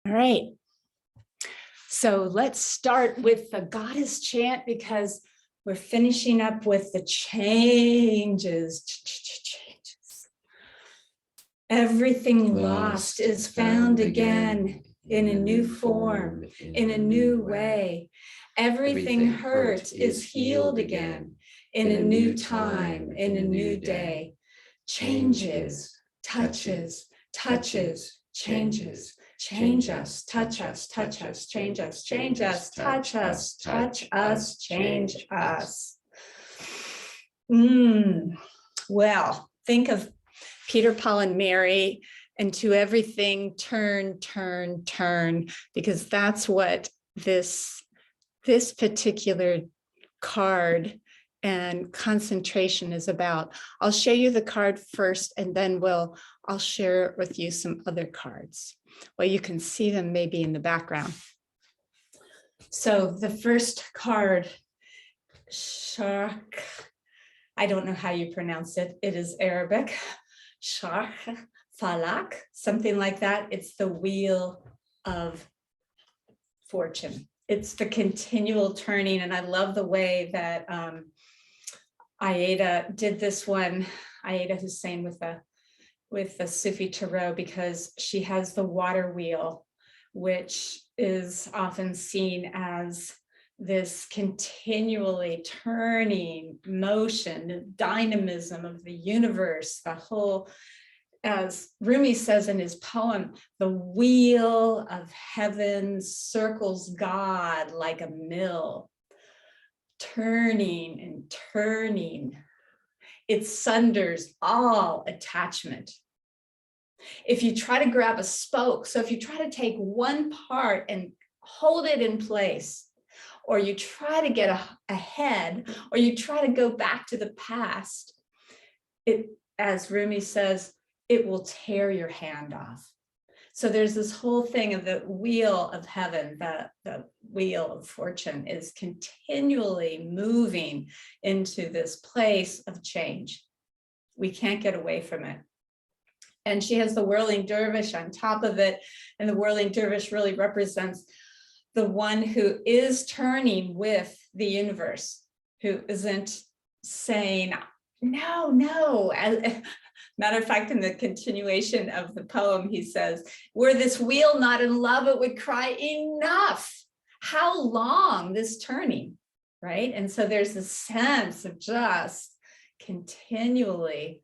All right. So let's start with the goddess chant because we're finishing up with the changes. Everything lost is found again in a new form, in a new way. Everything hurt is healed again in a new time, in a new day. Changes, touches, touches, changes. Change us, touch us, touch us, change us, change us, touch us, touch us, change us. Well, think of Peter, Paul, and Mary, and to everything turn, turn, turn, because that's what this particular card and concentration is about. I'll show you the card first, and then I'll share with you some other cards. Well, you can see them maybe in the background. So the first card, Shark, I don't know how you pronounce it. It is Arabic. Shark, Falak, something like that. It's the wheel of fortune. It's the continual turning. And I love the way that Aida did this one, Aida Hussein with the Sufi Tarot, because she has the water wheel, which is often seen as this continually turning motion, dynamism of the universe, the whole, as Rumi says in his poem, the wheel of heaven circles God like a mill, turning and turning. It sunders all attachment. If you try to grab a spoke, so if you try to take one part and hold it in place, or you try to get ahead, or you try to go back to the past, it, as Rumi says, it will tear your hand off. So there's this whole thing of the wheel of heaven, the wheel of fortune is continually moving into this place of change. We can't get away from it. And she has the whirling dervish on top of it. And the whirling dervish really represents the one who is turning with the universe, who isn't saying, no, no. Matter of fact, in the continuation of the poem, he says, were this wheel not in love, it would cry, enough. How long this turning, right? And so there's this sense of just continually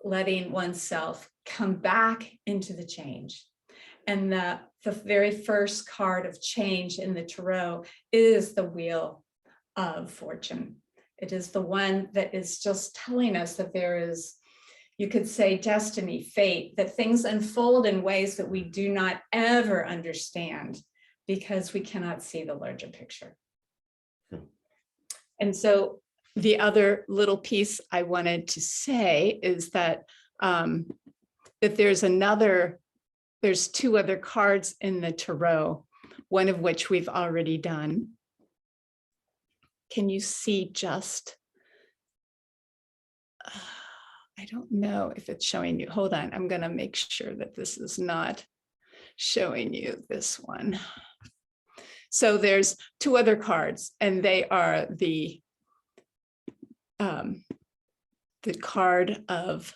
letting oneself come back into the change. And the very first card of change in the tarot is the wheel of fortune. It is the one that is just telling us that there is, you could say, destiny, fate, that things unfold in ways that we do not ever understand because we cannot see the larger picture. And so the other little piece I wanted to say is that that there's two other cards in the tarot, one of which we've already done. Can you see just, I don't know if it's showing you. Hold on, I'm gonna make sure that this is not showing you this one. So there's two other cards, and they are the card of,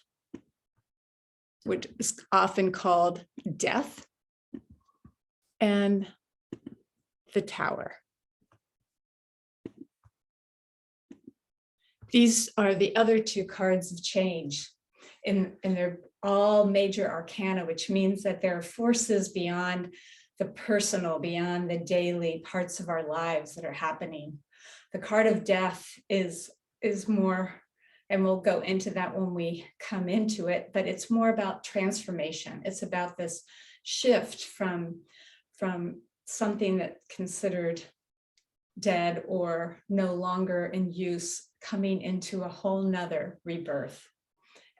which is often called death, and the Tower. These are the other two cards of change, and they're all major arcana, which means that there are forces beyond the personal, beyond the daily parts of our lives that are happening. The card of death is more, and we'll go into that when we come into it, but it's more about transformation. It's about this shift from something that's considered dead or no longer in use, coming into a whole nother rebirth.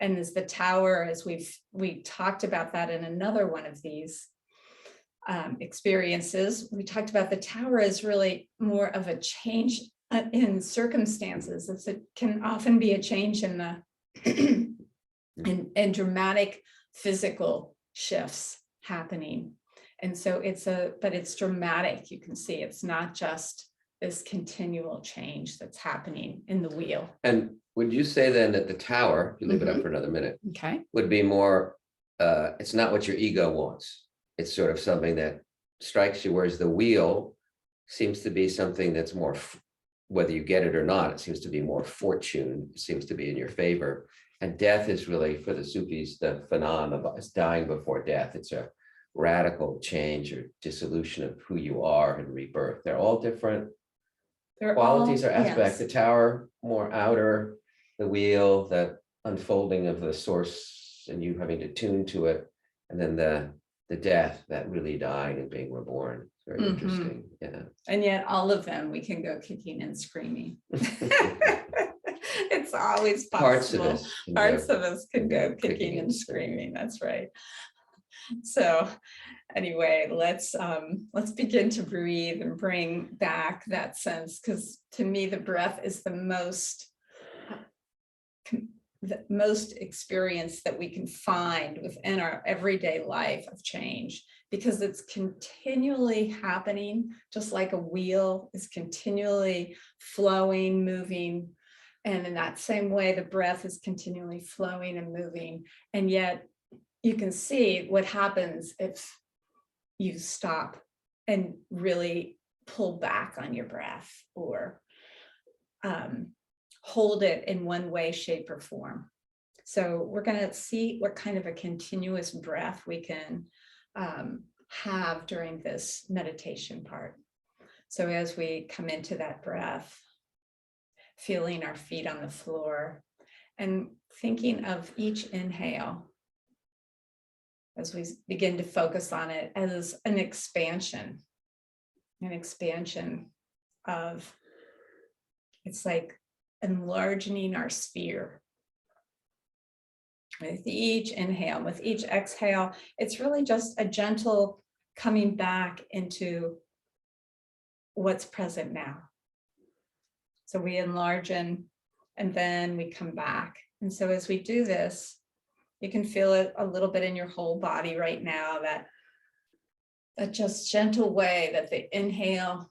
And as the Tower, as we talked about that in another one of these experiences, we talked about the Tower is really more of a change in circumstances. It can often be a change in the in dramatic physical shifts happening. And so but it's dramatic. You can see it's not just this continual change that's happening in the wheel. And would you say then that the tower, if you leave it up for another minute, Okay. would be more, it's not what your ego wants. It's sort of something that strikes you, whereas the wheel seems to be something that's more, whether you get it or not, it seems to be more fortune, it seems to be in your favor. And death is really, for the Sufis, the phenomenon of dying before death. It's a radical change or dissolution of who you are and rebirth. They're all different qualities or aspects. The tower, more outer, the wheel, that unfolding of the source and you having to tune to it. And then the death, that really dying and being reborn. Very interesting. Yeah. And yet all of them, we can go kicking and screaming. It's always possible. Parts of us can go kicking and screaming. That's right. So anyway, let's begin to breathe and bring back that sense, because to me, the breath is the most experience that we can find within our everyday life of change, because it's continually happening, just like a wheel is continually flowing, moving. And in that same way, the breath is continually flowing and moving. And yet you can see what happens if you stop and really pull back on your breath, or hold it in one way, shape, or form. So we're going to see what kind of a continuous breath we can have during this meditation part. So as we come into that breath, feeling our feet on the floor and thinking of each inhale, as we begin to focus on it as an expansion of, it's like enlarging our sphere. With each inhale, with each exhale, it's really just a gentle coming back into what's present now. So we enlarge and then we come back. And so as we do this, you can feel it a little bit in your whole body right now, that just gentle way that the inhale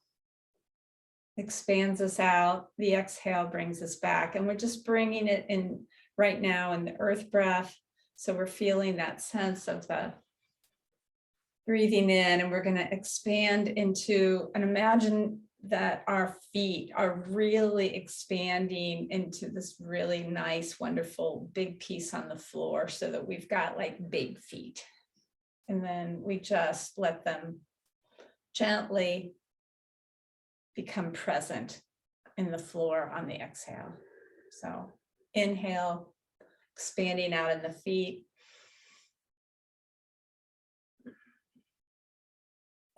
expands us out, the exhale brings us back. And we're just bringing it in right now in the earth breath. So we're feeling that sense of the breathing in, and we're going to expand into, and imagine that our feet are really expanding into this really nice, wonderful big piece on the floor, so that we've got like big feet. And then we just let them gently become present in the floor on the exhale. So inhale, expanding out in the feet.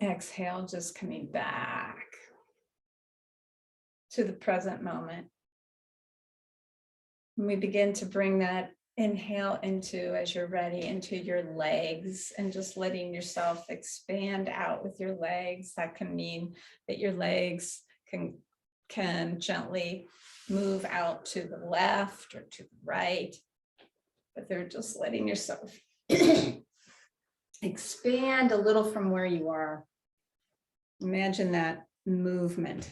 Exhale, just coming back to the present moment. And we begin to bring that inhale into, as you're ready, into your legs, and just letting yourself expand out with your legs. That can mean that your legs can gently move out to the left or to the right, but they're just letting yourself expand a little from where you are. Imagine that movement.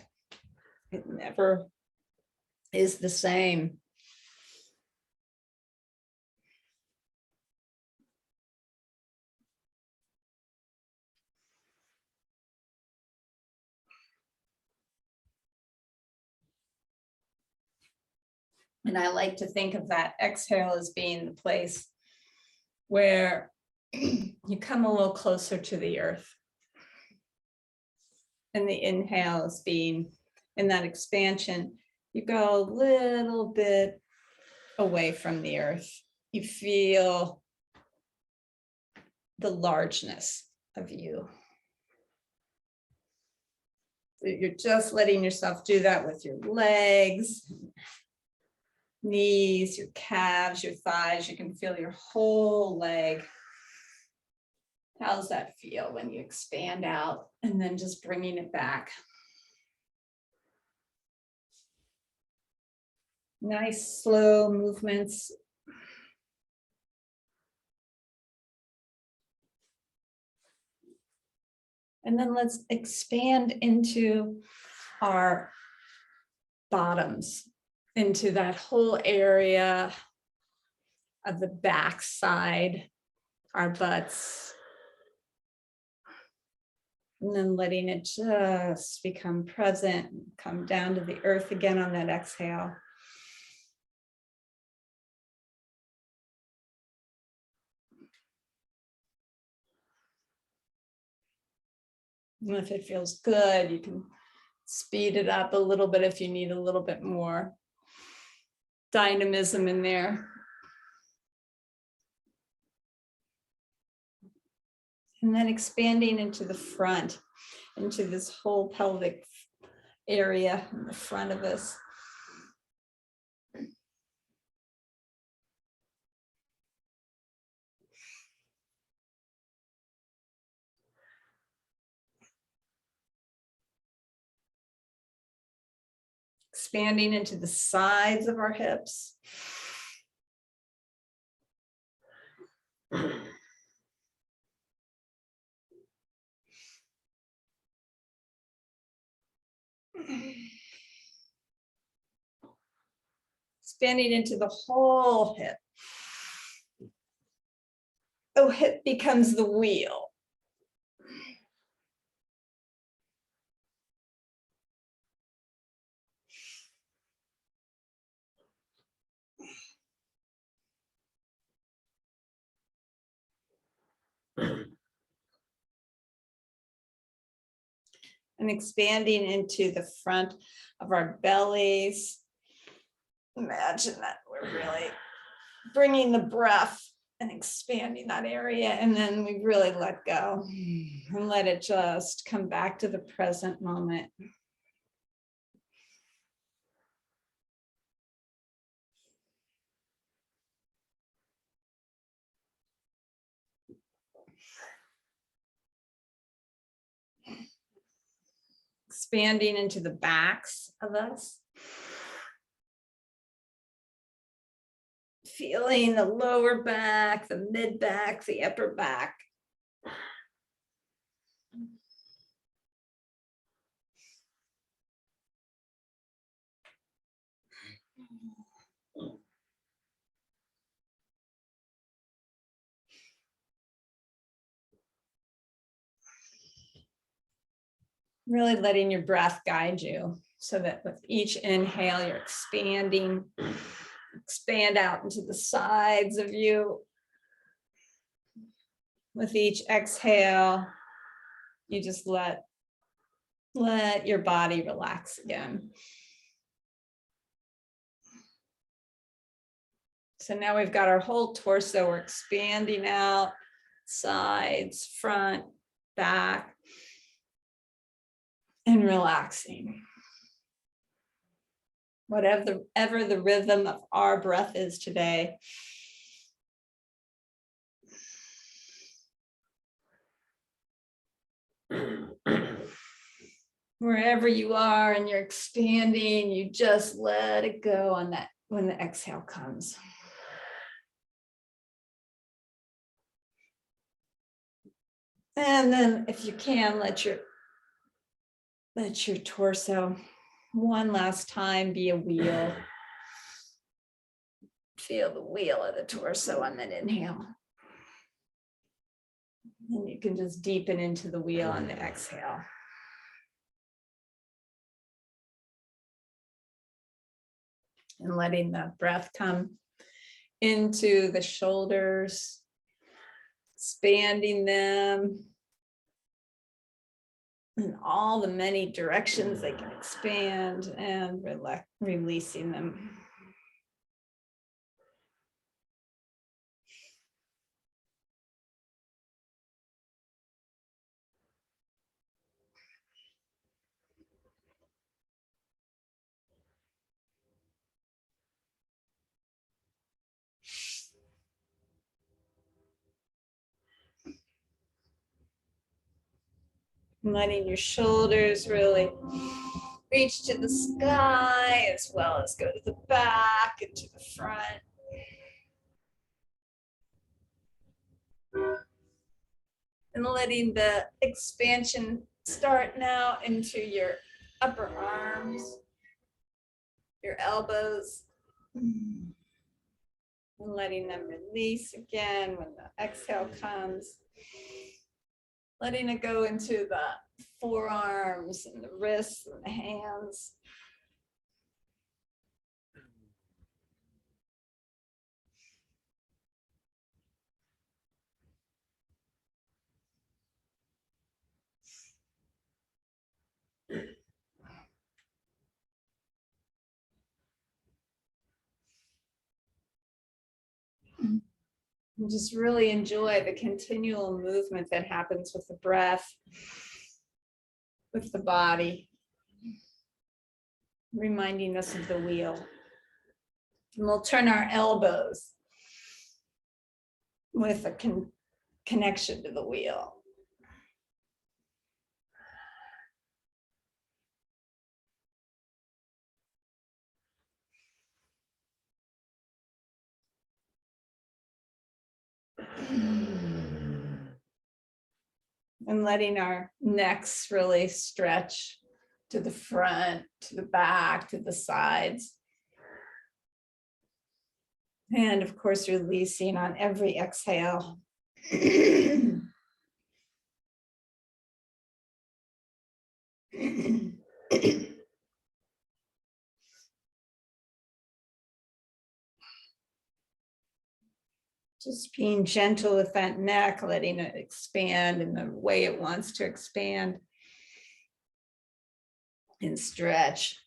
It never is the same. And I like to think of that exhale as being the place where you come a little closer to the earth. And the inhale is being in that expansion. You go a little bit away from the earth. You feel the largeness of you. You're just letting yourself do that with your legs, knees, your calves, your thighs. You can feel your whole leg. How's that feel when you expand out and then just bringing it back? Nice, slow movements. And then let's expand into our bottoms, into that whole area of the back side, our butts. And then letting it just become present, come down to the earth again on that exhale. And if it feels good, you can speed it up a little bit if you need a little bit more dynamism in there. And then expanding into the front, into this whole pelvic area in the front of us. Expanding into the sides of our hips. Expanding into the whole hip. The hip becomes the wheel. And expanding into the front of our bellies. Imagine that we're really bringing the breath and expanding that area, and then we really let go and let it just come back to the present moment. Expanding into the backs of us. Feeling the lower back, the mid back, the upper back. Really letting your breath guide you so that with each inhale, you're expanding, expand out into the sides of you. With each exhale, you just let your body relax again. So now we've got our whole torso, we're expanding out, sides, front, back, and relaxing. Whatever the rhythm of our breath is today. Wherever you are and you're expanding, you just let it go on that when the exhale comes. And then if you can, let your torso one last time be a wheel. Feel the wheel of the torso on that inhale. And you can just deepen into the wheel on the exhale. And letting the breath come into the shoulders, expanding them in all the many directions they can expand, and releasing them. Letting your shoulders really reach to the sky, as well as go to the back and to the front. And letting the expansion start now into your upper arms, your elbows, and letting them release again when the exhale comes. Letting it go into the forearms and the wrists and the hands. And just really enjoy the continual movement that happens with the breath, with the body, reminding us of the wheel. And we'll turn our elbows with a connection to the wheel. And letting our necks really stretch to the front, to the back, to the sides. And of course, releasing on every exhale. Just being gentle with that neck, letting it expand in the way it wants to expand and stretch.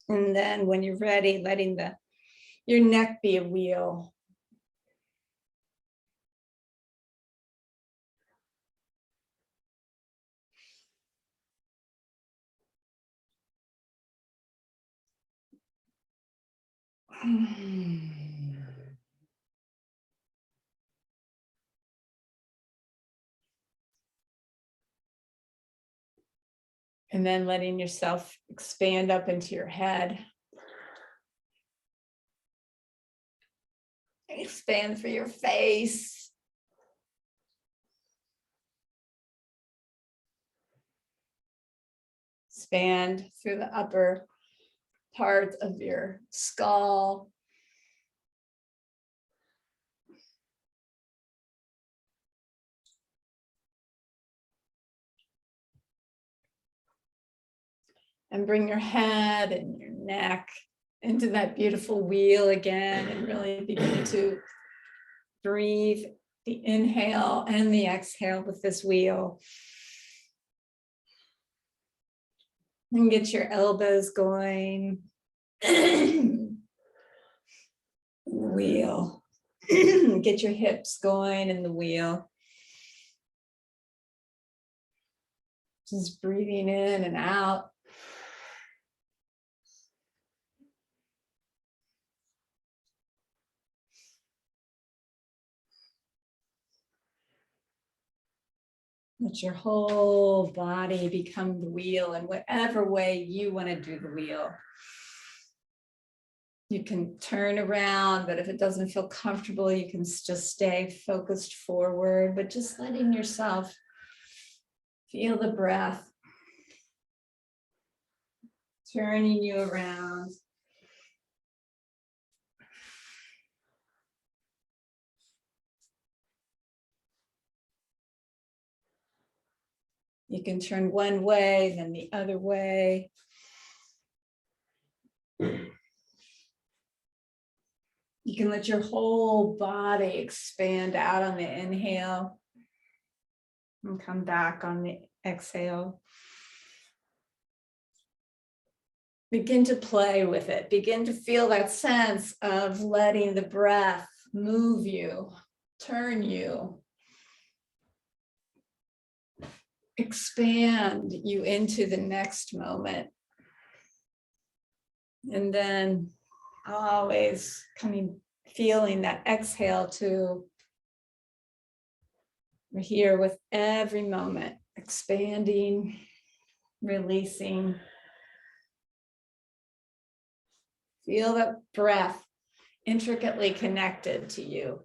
And then when you're ready, letting your neck be a wheel. And then letting yourself expand up into your head. Expand for your face. Expand through the upper part of your skull. And bring your head and your neck into that beautiful wheel again, and really begin to breathe the inhale and the exhale with this wheel. And get your elbows going. Wheel. Get your hips going in the wheel. Just breathing in and out. Let your whole body become the wheel in whatever way you want to do the wheel. You can turn around, but if it doesn't feel comfortable, you can just stay focused forward, but just letting yourself feel the breath turning you around. You can turn one way, then the other way. You can let your whole body expand out on the inhale and come back on the exhale. Begin to play with it. Begin to feel that sense of letting the breath move you, turn you, expand you into the next moment. And then always feeling that exhale to We're here with every moment, expanding, releasing. Feel that breath intricately connected to you.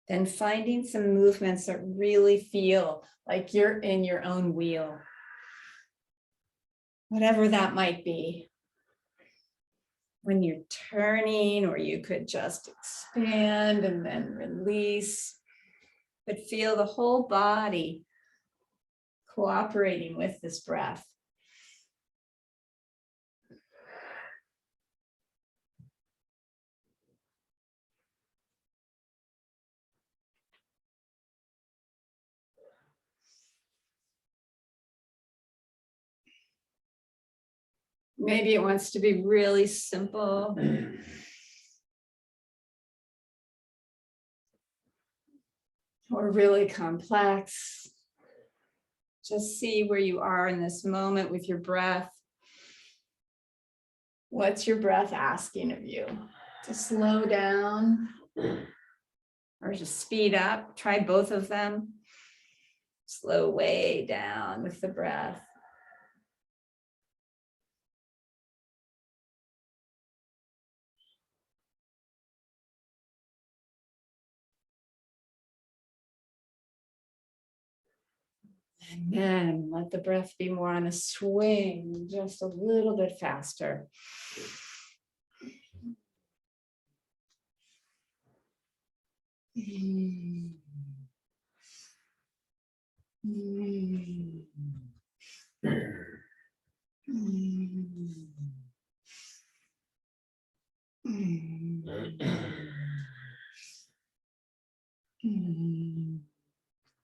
Then finding some movements that really feel like you're in your own wheel, whatever that might be. When you're turning, or you could just expand and then release, but feel the whole body cooperating with this breath. Maybe it wants to be really simple. Or really complex. Just see where you are in this moment with your breath. What's your breath asking of you? To slow down or just speed up? Try both of them. Slow way down with the breath. And then let the breath be more on a swing, just a little bit faster.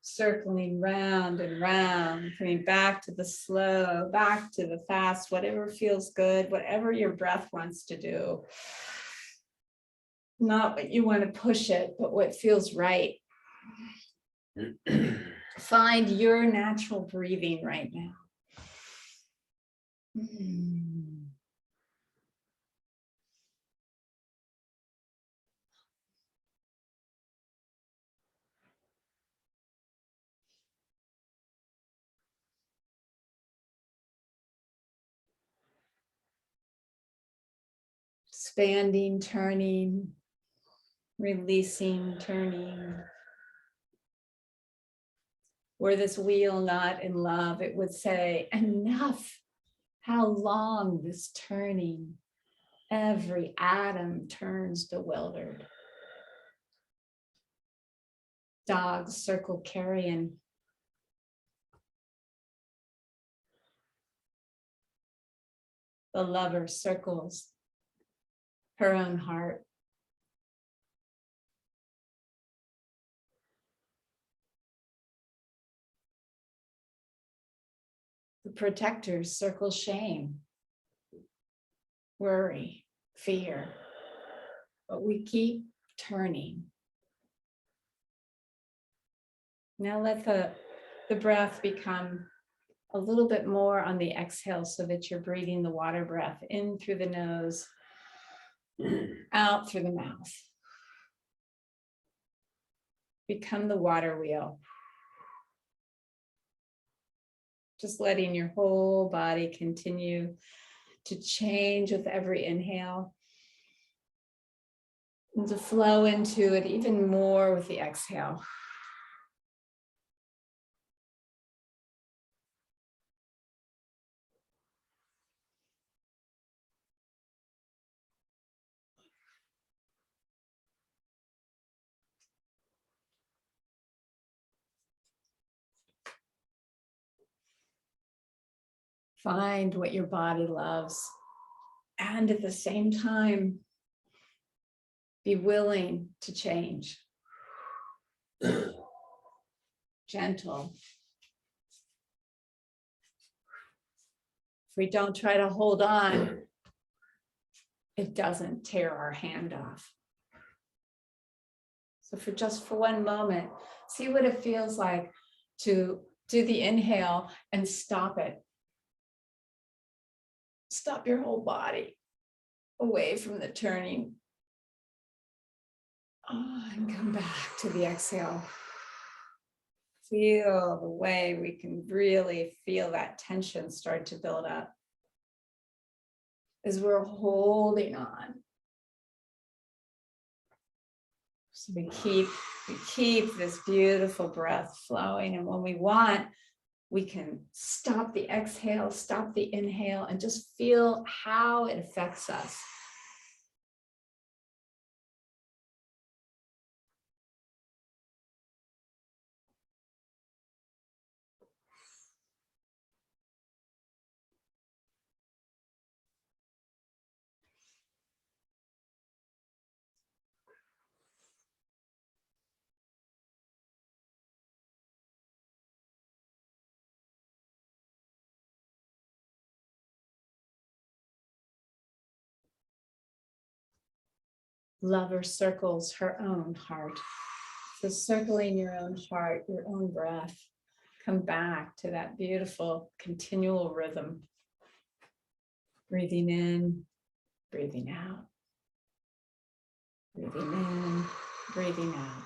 Circling round and round, coming back to the slow, back to the fast, whatever feels good, whatever your breath wants to do. Not what you want to push it, but what feels right. Find your natural breathing right now. Expanding, turning, releasing, turning. Were this wheel not in love, it would say, enough. How long this turning? Every atom turns bewildered. Dogs circle carrion. The lover circles her own heart. The protectors circle shame, worry, fear, but we keep turning. Now let the breath become a little bit more on the exhale so that you're breathing the water breath in through the nose, out through the mouth. Become the water wheel. Just letting your whole body continue to change with every inhale and to flow into it even more with the exhale. Find what your body loves, and at the same time, be willing to change. Gentle. If we don't try to hold on, it doesn't tear our hand off. So for 1 moment, see what it feels like to do the inhale and stop it. Stop your whole body. away from the turning. Oh, and come back to the exhale. Feel the way we can really feel that tension start to build up as we're holding on. So we keep this beautiful breath flowing, and when we want, we can stop the exhale, stop the inhale, and just feel how it affects us. Lover circles her own heart. So circling your own heart, your own breath, come back to that beautiful continual rhythm. Breathing in, breathing out. Breathing in, breathing out.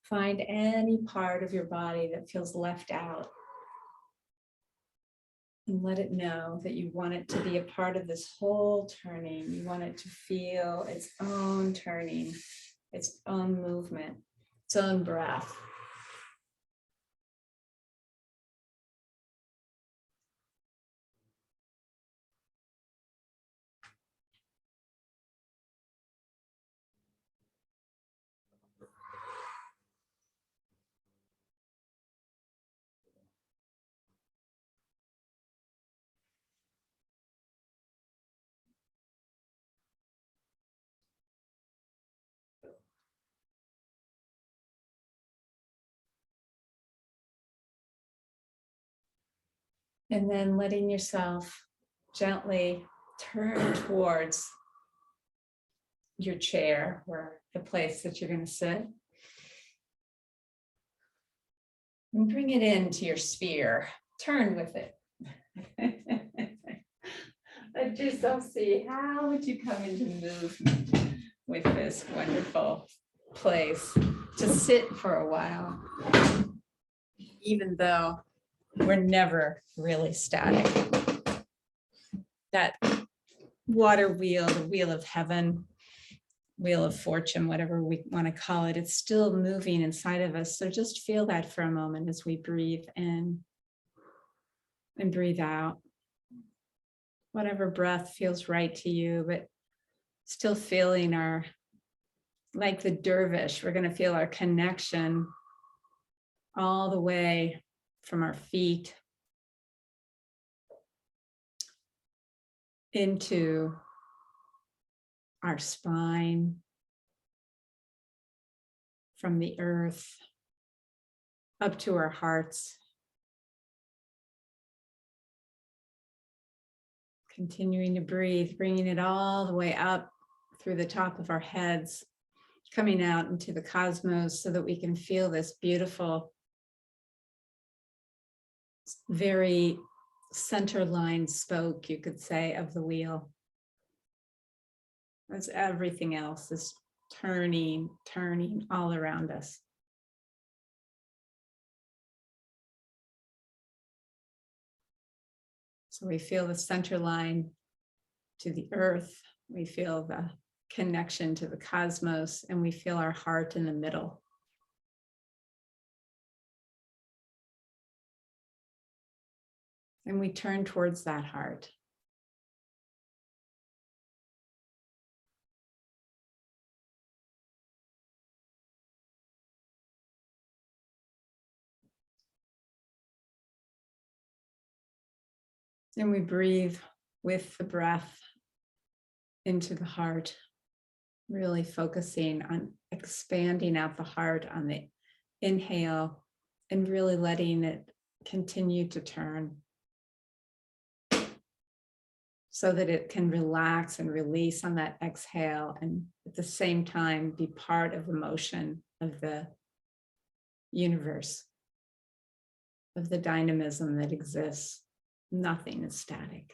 Find any part of your body that feels left out, and let it know that you want it to be a part of this whole turning. You want it to feel its own turning, its own movement, its own breath. And then letting yourself gently turn towards your chair or the place that you're going to sit. And bring it into your sphere. Turn with it. Let yourself see, how would you come into movement with this wonderful place to sit for a while, even though we're never really static. That water wheel, the wheel of heaven, wheel of fortune, whatever we want to call it, it's still moving inside of us. So just feel that for a moment as we breathe in and breathe out. Whatever breath feels right to you, but still feeling our, like the dervish, we're going to feel our connection all the way from our feet into our spine, from the earth up to our hearts. Continuing to breathe, bringing it all the way up through the top of our heads, coming out into the cosmos so that we can feel this beautiful, very center line spoke, you could say, of the wheel. As everything else is turning all around us. So we feel the center line to the earth, we feel the connection to the cosmos, and we feel our heart in the middle. And we turn towards that heart. And we breathe with the breath into the heart, really focusing on expanding out the heart on the inhale and really letting it continue to turn so that it can relax and release on that exhale, and at the same time be part of the motion of the universe, of the dynamism that exists Nothing is static.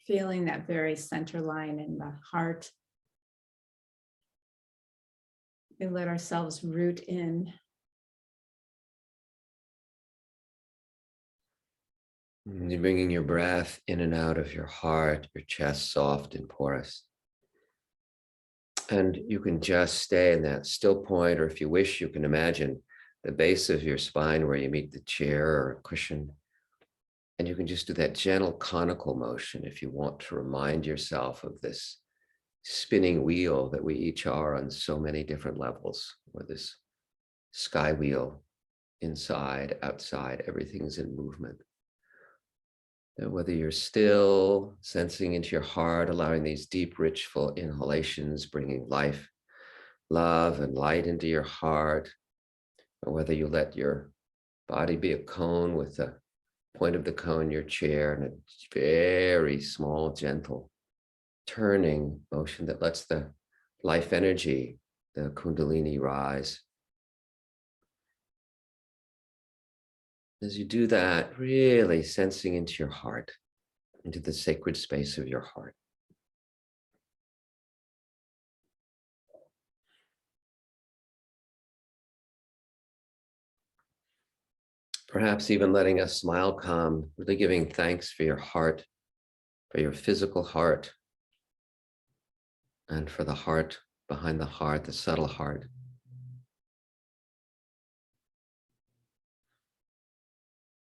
Feeling that very center line in the heart. We let ourselves root in. And you're bringing your breath in and out of your heart, your chest soft and porous. And you can just stay in that still point, or if you wish, you can imagine the base of your spine where you meet the chair or a cushion. And you can just do that gentle conical motion if you want to remind yourself of this spinning wheel that we each are on so many different levels, or this sky wheel, inside, outside, everything's in movement. And whether you're still sensing into your heart, allowing these deep, rich, full inhalations, bringing life, love, and light into your heart, or whether you let your body be a cone with the point of the cone, your chair, and a very small, gentle turning motion that lets the life energy, the Kundalini, rise. As you do that, really sensing into your heart, into the sacred space of your heart. Perhaps even letting a smile come, really giving thanks for your heart, for your physical heart, and for the heart behind the heart, the subtle heart.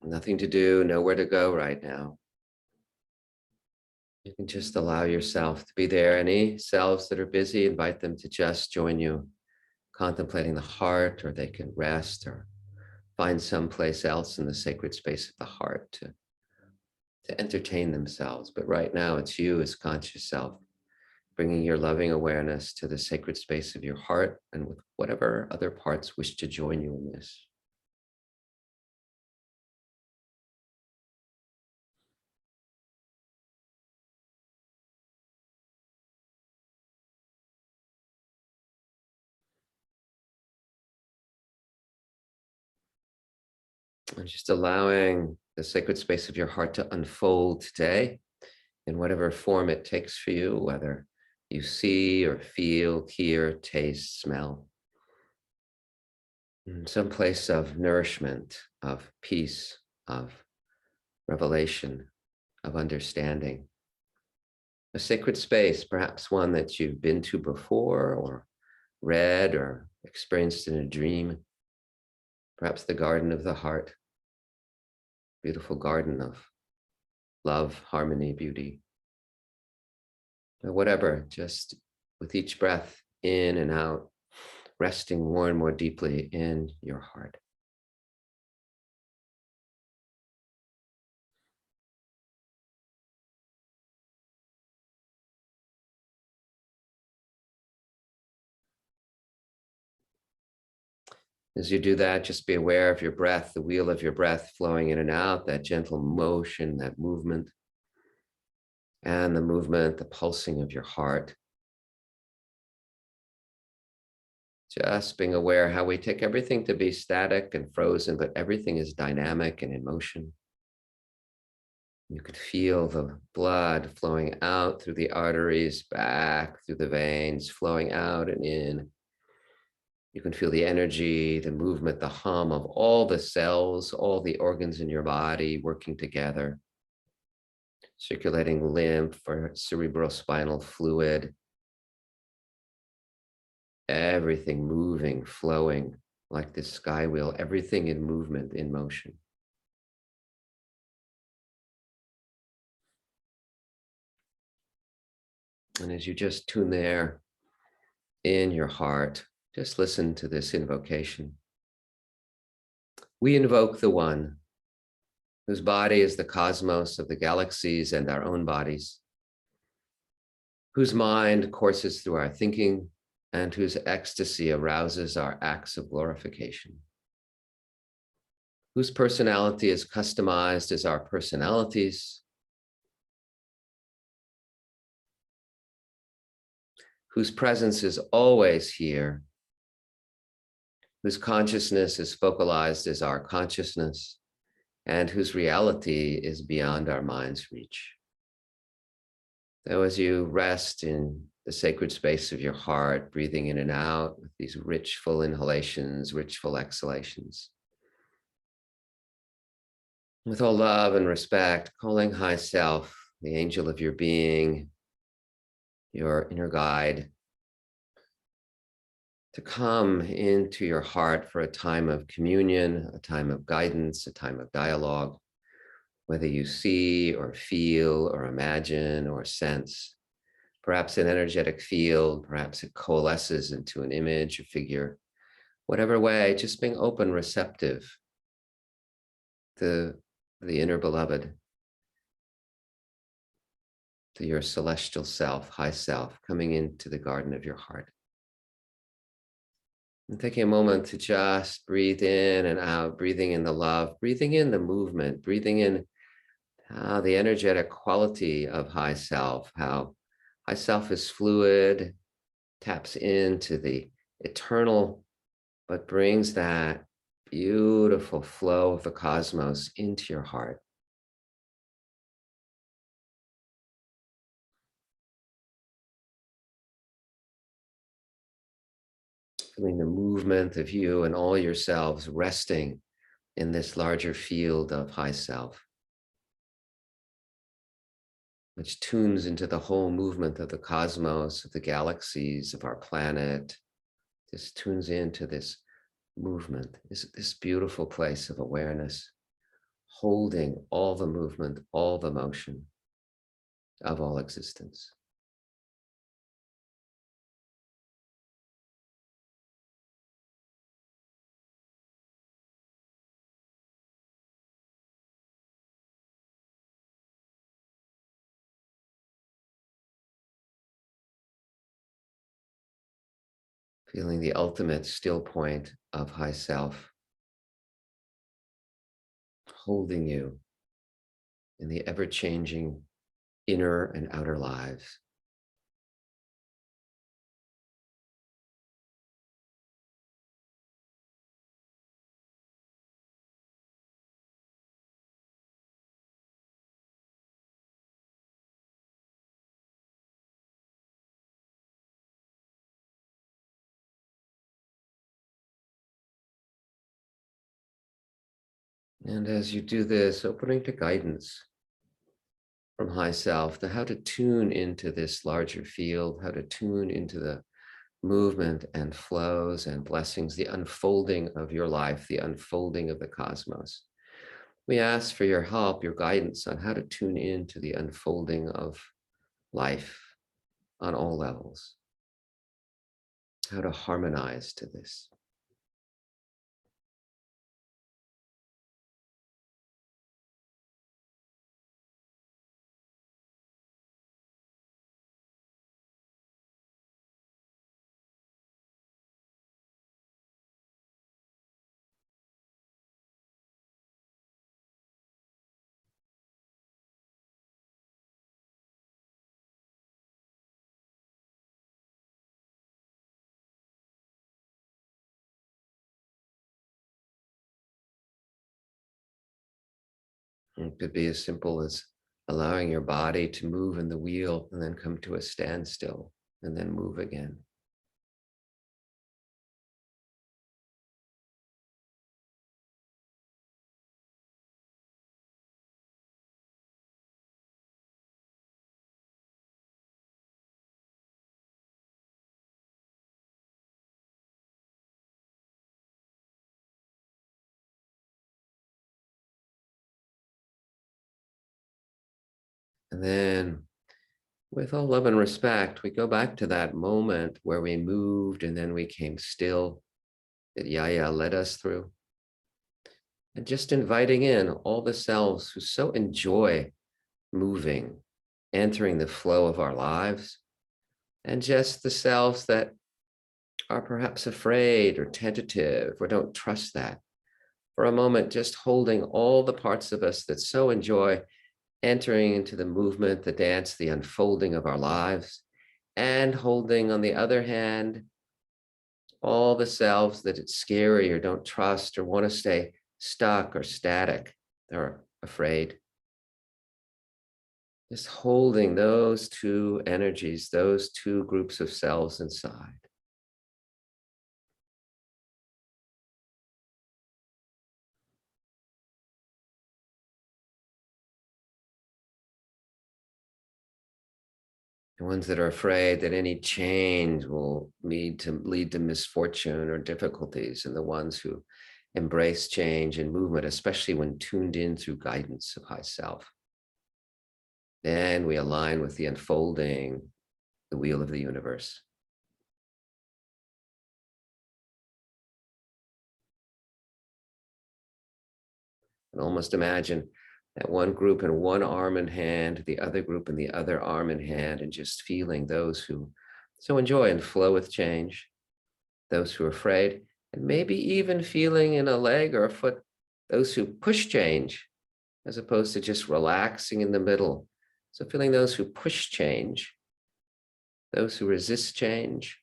Nothing to do, nowhere to go right now. You can just allow yourself to be there. Any selves that are busy, invite them to just join you, contemplating the heart, or they can rest or find someplace else in the sacred space of the heart to entertain themselves. But right now, it's you as conscious self, bringing your loving awareness to the sacred space of your heart, and with whatever other parts wish to join you in this. And just allowing the sacred space of your heart to unfold today in whatever form it takes for you, whether you see or feel, hear, taste, smell. In some place of nourishment, of peace, of revelation, of understanding. A sacred space, perhaps one that you've been to before, or read or experienced in a dream. Perhaps the garden of the heart, beautiful garden of love, harmony, beauty. Or whatever, just with each breath in and out, resting more and more deeply in your heart. As you do that, just be aware of your breath, the wheel of your breath flowing in and out, that gentle motion, that movement, and the movement, the pulsing of your heart. Just being aware how we take everything to be static and frozen, but everything is dynamic and in motion. You could feel the blood flowing out through the arteries, back through the veins, flowing out and in. You can feel the energy, the movement, the hum of all the cells, all the organs in your body working together. Circulating lymph or cerebrospinal fluid. Everything moving, flowing like this sky wheel, everything in movement, in motion. And as you just tune there in your heart, just listen to this invocation. We invoke the one whose body is the cosmos of the galaxies and our own bodies, whose mind courses through our thinking and whose ecstasy arouses our acts of glorification, whose personality is customized as our personalities, whose presence is always here, whose consciousness is focalized as our consciousness, and whose reality is beyond our mind's reach. So as you rest in the sacred space of your heart, breathing in and out with these rich, full inhalations, rich, full exhalations, with all love and respect, calling high self, the angel of your being, your inner guide, to come into your heart for a time of communion, a time of guidance, a time of dialogue, whether you see or feel or imagine or sense, perhaps an energetic field, perhaps it coalesces into an image, a figure, whatever way, just being open, receptive to the inner beloved, to your celestial self, high self, coming into the garden of your heart. And taking a moment to just breathe in and out, breathing in the love, breathing in the movement, breathing in the energetic quality of high self, how high self is fluid, taps into the eternal, but brings that beautiful flow of the cosmos into your heart. Feeling the movement of you and all yourselves resting in this larger field of high self, which tunes into the whole movement of the cosmos, of the galaxies, of our planet. Just tunes into this movement, this beautiful place of awareness, holding all the movement, all the motion of all existence. Feeling the ultimate still point of high self, holding you in the ever-changing inner and outer lives. And as you do this, opening to guidance from high self, to how to tune into this larger field, how to tune into the movement and flows and blessings, the unfolding of your life, the unfolding of the cosmos. We ask for your help, your guidance on how to tune into the unfolding of life on all levels, how to harmonize to this. It could be as simple as allowing your body to move in the wheel and then come to a standstill and then move again. And then with all love and respect, we go back to that moment where we moved and then we came still, that Yaya led us through. And just inviting in all the selves who so enjoy moving, entering the flow of our lives, and just the selves that are perhaps afraid or tentative or don't trust that. For a moment, just holding all the parts of us that so enjoy entering into the movement, the dance, the unfolding of our lives, and holding, on the other hand, all the selves that it's scary or don't trust or want to stay stuck or static or afraid. Just holding those two energies, those two groups of selves inside. The ones that are afraid that any change will lead to misfortune or difficulties, and the ones who embrace change and movement, especially when tuned in through guidance of high self. Then we align with the unfolding, the wheel of the universe. And almost imagine that one group in one arm and hand, the other group in the other arm and hand, and just feeling those who so enjoy and flow with change, those who are afraid, and maybe even feeling in a leg or a foot, those who push change, as opposed to just relaxing in the middle. So feeling those who push change, those who resist change,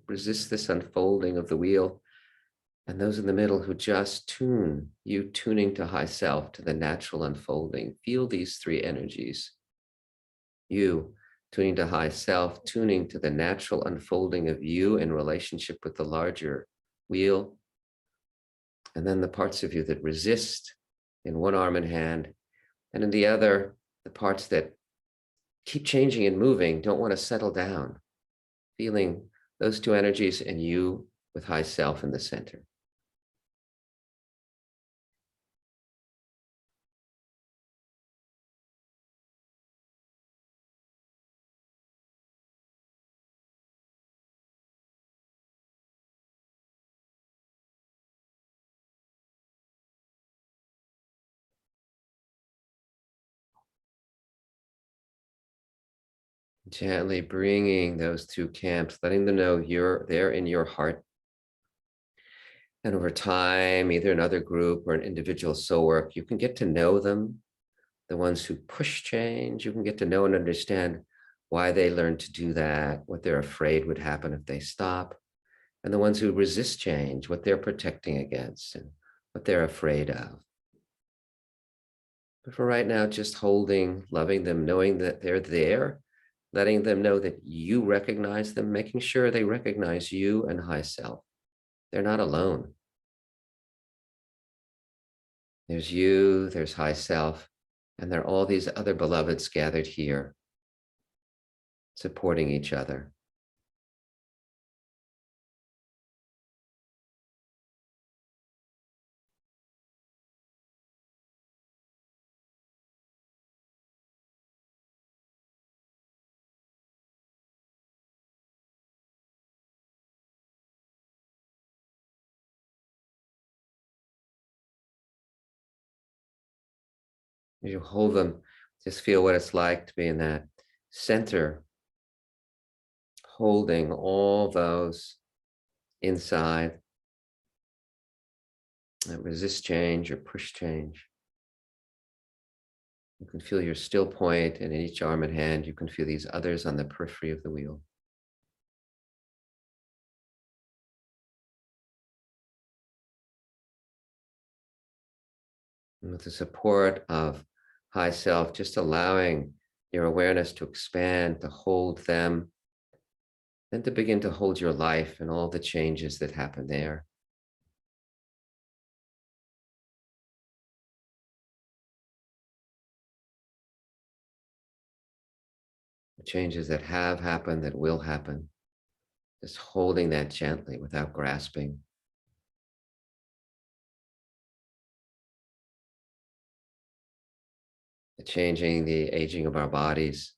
resist this unfolding of the wheel, and those in the middle who just tune, you tuning to high self, to the natural unfolding. Feel these three energies. You tuning to high self, tuning to the natural unfolding of you in relationship with the larger wheel. And then the parts of you that resist in one arm and hand, and in the other, the parts that keep changing and moving, don't want to settle down. Feeling those two energies and you with high self in the center. Gently bringing those two camps, letting them know you're there in your heart. And over time, either another group or an individual soul work, you can get to know them. The ones who push change, you can get to know and understand why they learned to do that, what they're afraid would happen if they stop. And the ones who resist change, what they're protecting against and what they're afraid of. But for right now, just holding, loving them, knowing that they're there, letting them know that you recognize them, making sure they recognize you and high self. They're not alone. There's you, there's high self, and there are all these other beloveds gathered here, supporting each other. As you hold them, just feel what it's like to be in that center, holding all those inside that resist change or push change. You can feel your still point, and in each arm and hand, you can feel these others on the periphery of the wheel. And with the support of high self, just allowing your awareness to expand, to hold them, then to begin to hold your life and all the changes that happen there. The changes that have happened, that will happen. Just holding that gently without grasping. The changing, the aging of our bodies.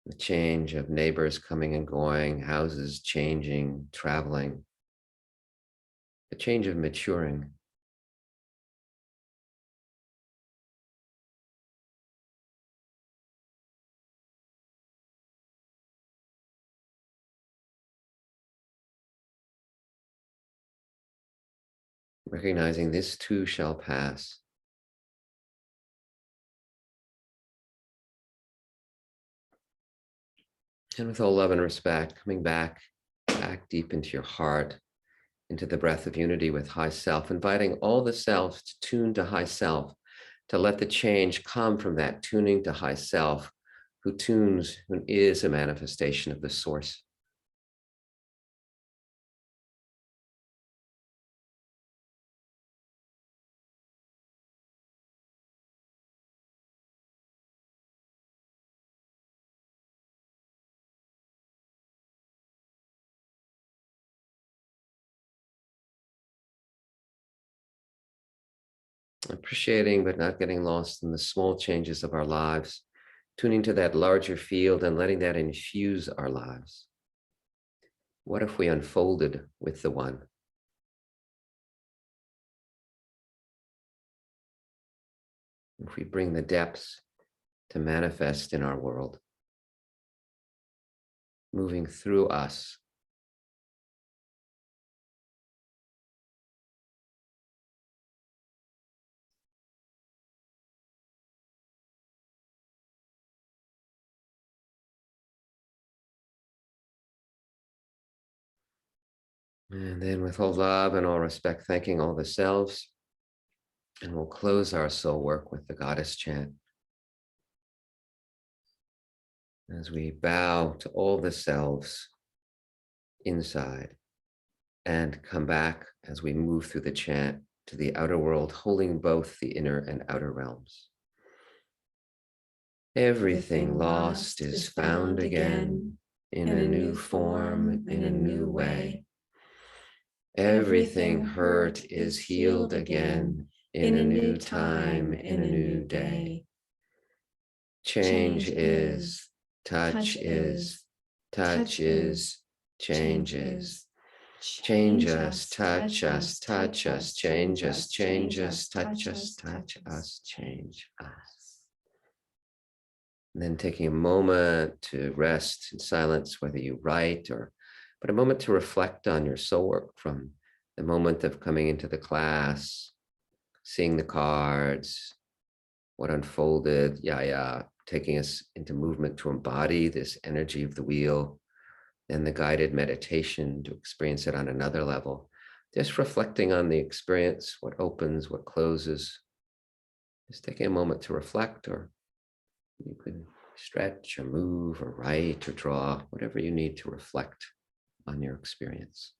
The change of neighbors coming and going, houses changing, traveling. The change of maturing. recognizing this too shall pass. And with all love and respect, coming back deep into your heart, into the breath of unity with high self, inviting all the selves to tune to high self, to let the change come from that tuning to high self, who tunes, who is a manifestation of the source. Appreciating but not getting lost in the small changes of our lives, tuning to that larger field and letting that infuse our lives. What if we unfolded with the one? If we bring the depths to manifest in our world, moving through us. And then with all love and all respect, thanking all the selves. And we'll close our soul work with the goddess chant. As we bow to all the selves inside and come back as we move through the chant to the outer world, holding both the inner and outer realms. Everything lost is found again in a new form, in a new way. Everything hurt is healed again in a new time, in a new day. Change is, touch is, touch is, change is. Change us, touch us, touch us, change us, change us, touch us, touch us, change us. And then taking a moment to rest in silence, whether you write but a moment to reflect on your soul work from the moment of coming into the class, seeing the cards, what unfolded, taking us into movement to embody this energy of the wheel, then the guided meditation to experience it on another level. Just reflecting on the experience, what opens, what closes. Just taking a moment to reflect, or you could stretch or move or write or draw, whatever you need to reflect on your experience.